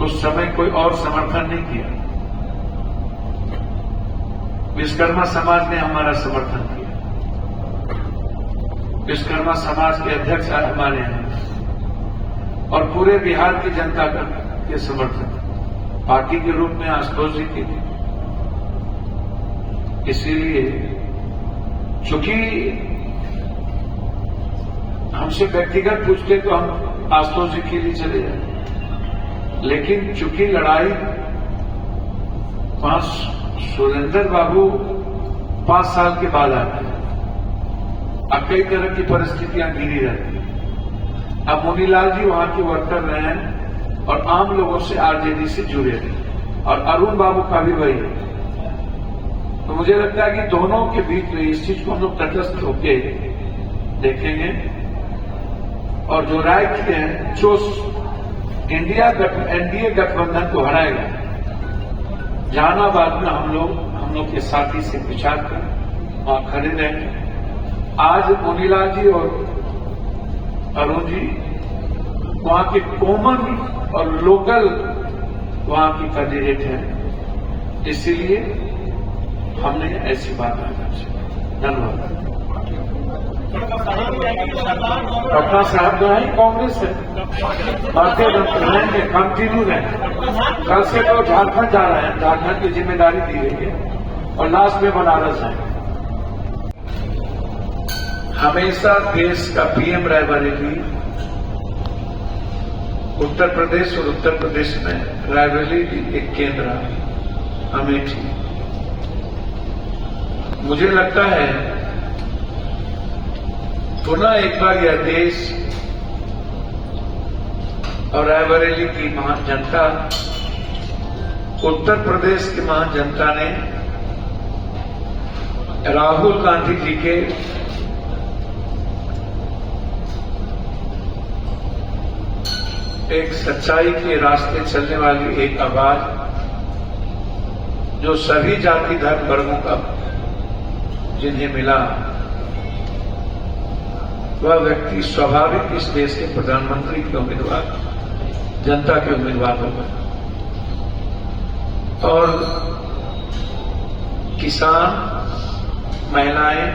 उस समय कोई और समर्थन नहीं किया। विश्वकर्मा समाज ने हमारा समर्थन किया। विश्वकर्मा समाज के अध्यक्ष हमारे हैं और पूरे बिहार की जनता का ये समर्थन पार्टी के रूप में आशुतोष जी की थी। इसीलिए चूंकि हमसे व्यक्तिगत पूछते तो हम आशुतोष जी के लिए चले जाए, लेकिन चूंकि लड़ाई सुरेंद्र बाबू 5 साल के बाद आते हैं, अब कई तरह की परिस्थितियां घिरी रहती हैं। अब मुनीलाल जी वहां के वर्कर रहे हैं और आम लोगों से आरजेडी से जुड़े रहे और अरुण बाबू का भी वही है। तो मुझे लगता है कि दोनों के बीच में इस चीज को हम लोग तटस्थ होके देखेंगे और जो राय किए हैं, जो एनडीए गठबंधन को हराएगा, जहानाबाद में हम लोग के साथी से विचार कर वहां खड़े रहेंगे। आज मुनीलाल जी और अरुण जी वहां के कॉमन और लोकल वहां की कैंडिडेट हैं, इसीलिए हमने ऐसी बात की। धन्यवाद। पटना साहब जो है कांग्रेस है, भारतीय जनता रहेंगे, कंटिन्यू रहेंगे। कल से तो झारखंड जा रहे हैं, झारखंड की जिम्मेदारी दी गई है और लास्ट में बनारस है। हमेशा देश का पीएम रायबरेली, उत्तर प्रदेश और उत्तर प्रदेश में रायबरेली एक केंद्र अमेठी। मुझे लगता है पुनः एक बार यह देश और रायबरेली की महान जनता, उत्तर प्रदेश की महान जनता ने राहुल गांधी जी के एक सच्चाई के रास्ते चलने वाली एक आवाज, जो सभी जाति धर्म वर्गों का जिन्हें मिला, वह व्यक्ति स्वाभाविक इस देश के प्रधानमंत्री के उम्मीदवार, जनता के उम्मीदवार होगा। और किसान, महिलाएं,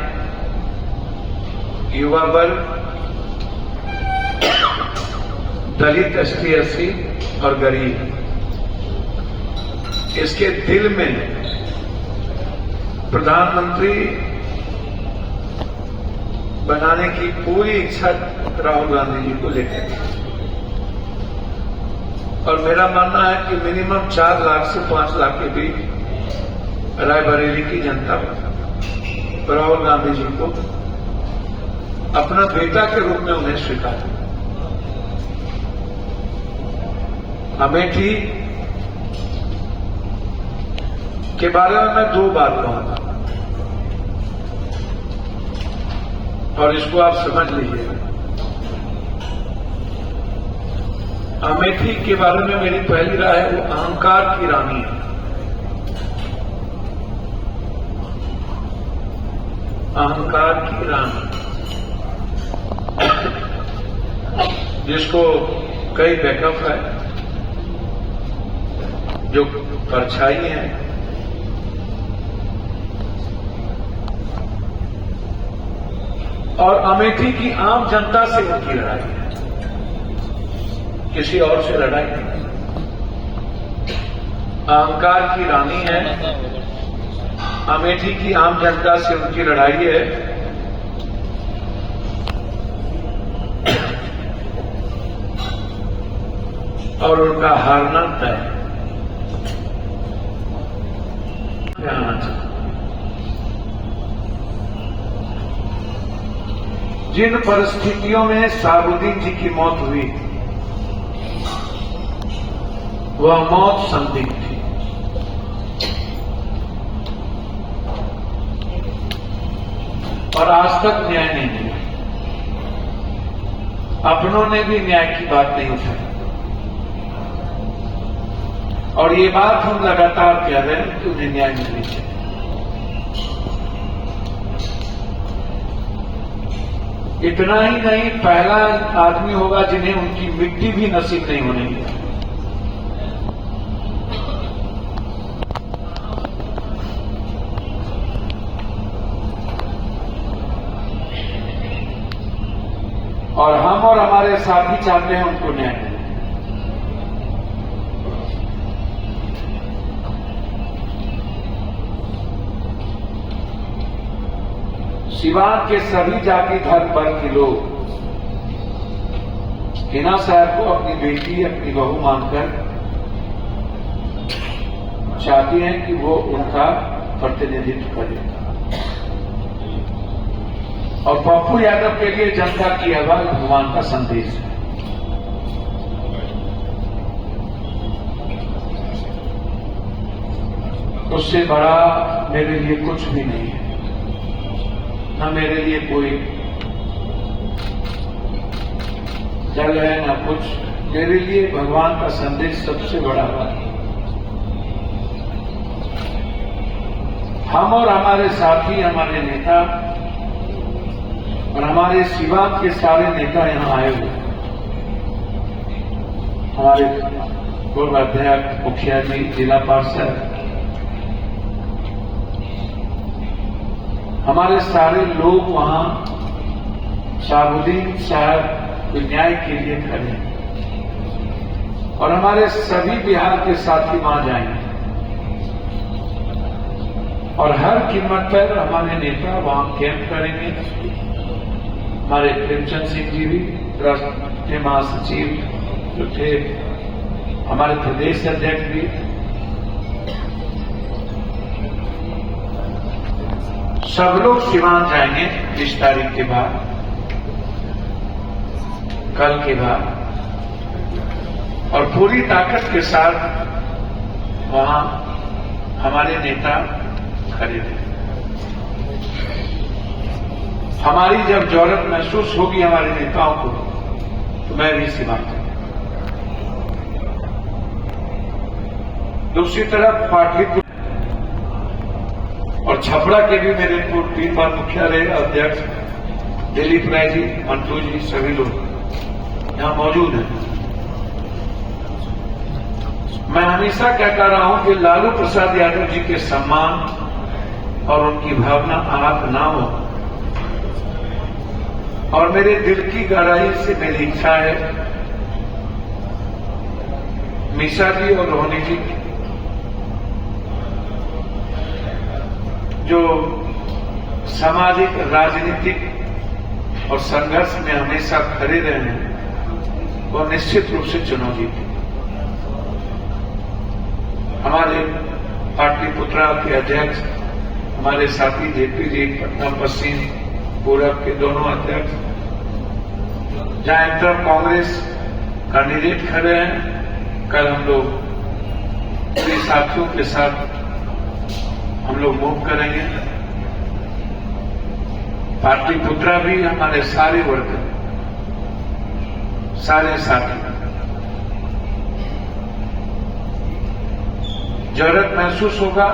युवा वर्ग, दलित, एसटी, एससी और गरीब, इसके दिल में प्रधानमंत्री बनाने की पूरी इच्छा राहुल गांधी जी को लेकर। और मेरा मानना है कि मिनिमम 4 लाख से 5 लाख के बीच रायबरेली की जनता राहुल गांधी जी को अपना बेटा के रूप में उन्हें स्वीकार। अमेठी के बारे में मैं 2 बात कहूंगा और इसको आप समझ लीजिए। अमेठी के बारे में मेरी पहली राय है, वो अहंकार की रानी है। अहंकार की रानी, जिसको कई बैकअप है, जो परछाई है, और अमेठी की आम जनता से उनकी लड़ाई है, किसी और से लड़ाई नहीं। अहंकार की रानी है, अमेठी की आम जनता से उनकी लड़ाई है। और उनका हारना तय है। जिन परिस्थितियों में शहाबुद्दीन जी की मौत हुई, वह मौत संदिग्ध थी। और आज तक न्याय नहीं मिला। अपनों ने भी न्याय की बात नहीं उठाई। और ये बात हम लगातार कह रहे हैं कि उन्हें न्याय मिलनी चाहिए। इतना ही नहीं, पहला आदमी होगा जिन्हें उनकी मिट्टी भी नसीब नहीं होने और हम और हमारे साथी चाहते हैं उनको न्याय मिले। सिवान के सभी जाति धर्म वर्ग के लोग हिना साहब को अपनी बेटी, अपनी बहू मानकर चाहती हैं कि वो उनका प्रतिनिधित्व करे। और पप्पू यादव के लिए जनता की आवाज भगवान का संदेश है। उससे बड़ा मेरे लिए कुछ भी नहीं है, न मेरे लिए कोई जग है न कुछ। मेरे लिए भगवान का संदेश सबसे बड़ा है। हम और हमारे साथी, हमारे नेता और हमारे सिवान के सारे नेता यहां आए हुए। हमारे पूर्व अध्यक्ष, मुखिया जी, जिला पार्षद, हमारे सारे लोग वहां शहाबुद्दीन साहब के न्याय के लिए खड़े हैं और हमारे सभी बिहार के साथी वहां जाएंगे और हर कीमत पर हमारे नेता वहां कैंप करेंगे। हमारे प्रेमचंद सिंह जी भी राष्ट्रीय महासचिव जो थे, हमारे प्रदेश अध्यक्ष भी, सब लोग सिवान जाएंगे 20 तारीख के बाद, कल के बाद, और पूरी ताकत के साथ वहां हमारे नेता खड़े थे। हमारी जब जरूरत महसूस होगी हमारे नेताओं को, तो मैं भी सिवान करूंगा। दूसरी तरफ पाटलिपुत्र और छपरा के भी मेरे 3 बार मुखिया रहे अध्यक्ष दिलीप राय जी, मंटू जी, सभी लोग यहां मौजूद हैं। मैं हमेशा कहता रहा हूं कि लालू प्रसाद यादव जी के सम्मान और उनकी भावना आहत ना हो, और मेरे दिल की गहराई से मेरी इच्छा है मीसा जी और रोहनी जी जो सामाजिक, राजनीतिक और संघर्ष में हमेशा खड़े रहे हैं, वो निश्चित रूप से चुनाव जीते। हमारे पाटलिपुत्रा के अध्यक्ष, हमारे साथी जेपी जी, पटना पश्चिम पूरब के दोनों अध्यक्ष, जहां इंटर कांग्रेस कैंडिडेट खड़े हैं, कल हम लोग अपने साथियों के साथ हम लोग मूव करेंगे। पाटलिपुत्रा भी हमारे सारे वर्ग, सारे साथी, जरूरत महसूस होगा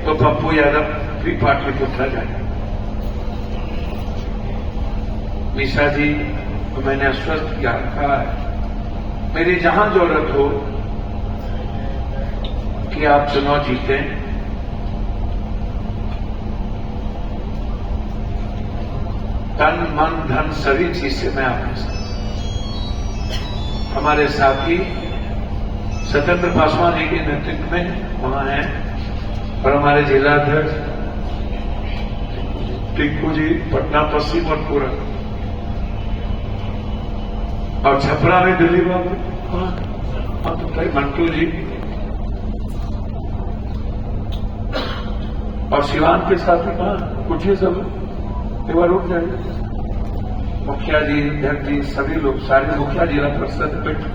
तो पप्पू यादव भी पाटलिपुत्रा जाएंगे। मीसा जी को मैंने आश्वस्त किया, कहा है मेरी जहां जरूरत हो कि आप चुनाव जीते, तन मन धन सभी चीज से मैं आपके साथ। हमारे साथी सत्येंद्र पासवान जी के नेतृत्व में वहां हैं और हमारे जिला अध्यक्ष टिंकू जी, पटना पश्चिम और पूरब, और छपरा में दिल्ली बाबू, मंटू जी, और सिवान के साथी कहां पूछिए, सब एक बार उठ जाइए। मुखिया जी, अध्यक्ष जी, सभी लोग, सारे मुखिया जिला परिषद बैठे।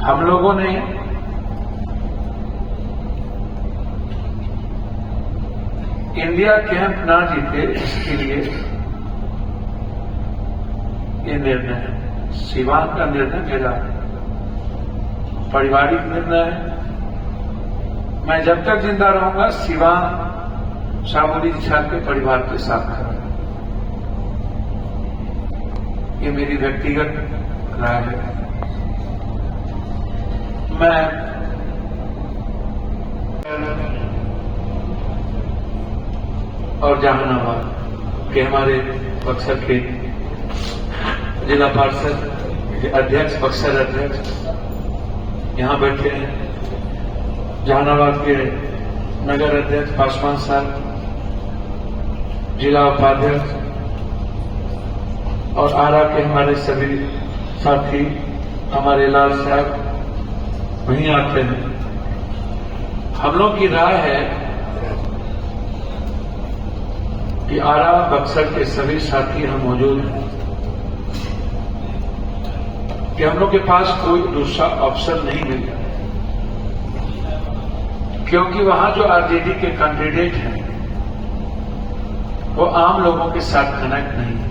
हम लोगों ने इंडिया कैंप ना जीते इसके लिए ये निर्णय है। सिवान का निर्णय मेरा पारिवारिक निर्णय है। मैं जब तक जिंदा रहूंगा सिवान शहाबुद्दीन साहब के परिवार के साथ खड़ा है। ये मेरी व्यक्तिगत राय है। मैं और जहानाबाद के हमारे बक्सर के जिला पार्षद अध्यक्ष, बक्सर अध्यक्ष यहाँ बैठे हैं, जहानाबाद के नगर अध्यक्ष पासवान साहब, जिला उपाध्यक्ष और आरा के हमारे सभी साथी, हमारे लाल साहब वहीं आते हैं। हम लोग की राय है कि आरा बक्सर के सभी साथी यहाँ मौजूद हैं कि हम लोग के पास कोई दूसरा ऑप्शन नहीं मिला, क्योंकि वहां जो आरजेडी के कैंडिडेट हैं वो आम लोगों के साथ कनेक्ट नहीं है।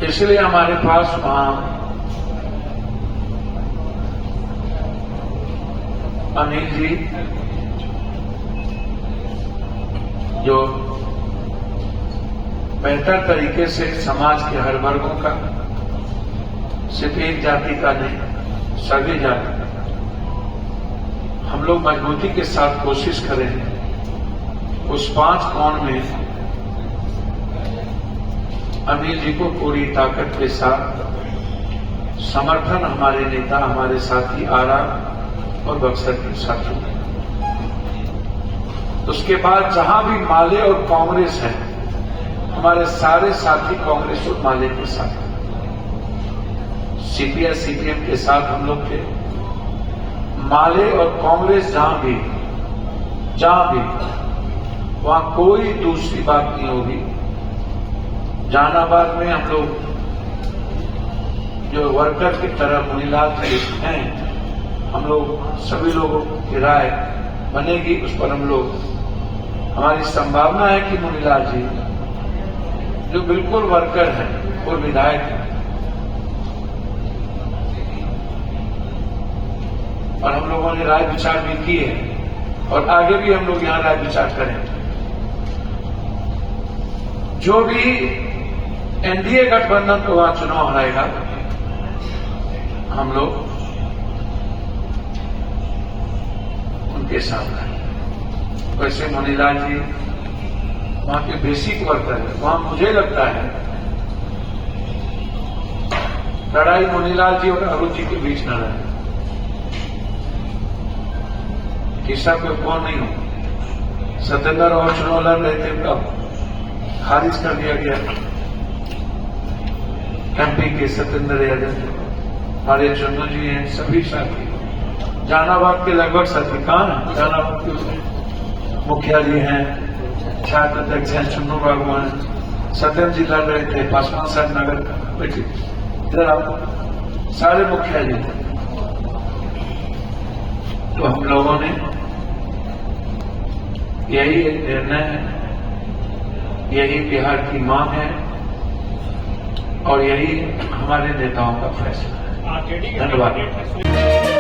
इसलिए हमारे पास वहां अनिल जी जो बेहतर तरीके से समाज के हर वर्गों का, सिर्फ एक जाति का नहीं, सभी जाति का हम लोग मजबूती के साथ कोशिश करें उस 5 कोण में अनिल जी को पूरी ताकत के साथ समर्थन हमारे नेता, हमारे साथी आरा और बक्सर के साथियों। उसके बाद जहां भी माले और कांग्रेस है, हमारे सारे साथी कांग्रेस और माले के साथ, सीपीआई सीपीएम के साथ हम लोग थे। माले और कांग्रेस जहां भी वहां कोई दूसरी बात नहीं होगी। जहानाबाद में हम लोग जो वर्कर की तरह मुनीलाल जी हैं, हम लोग सभी लोगों की राय बनेगी, उस पर हम लोग, हमारी संभावना है कि मुनीलाल जी जो बिल्कुल वर्कर हैं और विधायक हैं, और हम लोगों ने राय विचार भी की है और आगे भी हम लोग यहां राय विचार करेंगे। जो भी एनडीए गठबंधन को वहां चुनाव हराएगा, हम लोग उनके साथ हैं। वैसे मुनीलाल जी वहां के बेसिक वर्कर है, वहां मुझे लगता है लड़ाई मुनीलाल जी और अरुण जी के बीच न रहे। किसा कोई कौन नहीं हो, सत्येंद्र और चुनाव लड़ रहे थे तब खारिज कर दिया गया। एमपी के सत्येंद्र यादव, हमारे चंदू जी हैं, सभी साथी, जहानाबाद के लगभग साथी कहां हैं, जहानाबाद के मुखिया जी हैं, छात्र अध्यक्ष हैं, चुन्नू बाबू हैं, सत्येंद्र जी लड़ रहे थे, पासवान साहब नगर बैठे, इधर आप सारे मुखिया जी थे। तो हम लोगों ने यही एक निर्णय है, यही बिहार की मांग है और यही हमारे नेताओं का फैसला है। धन्यवाद।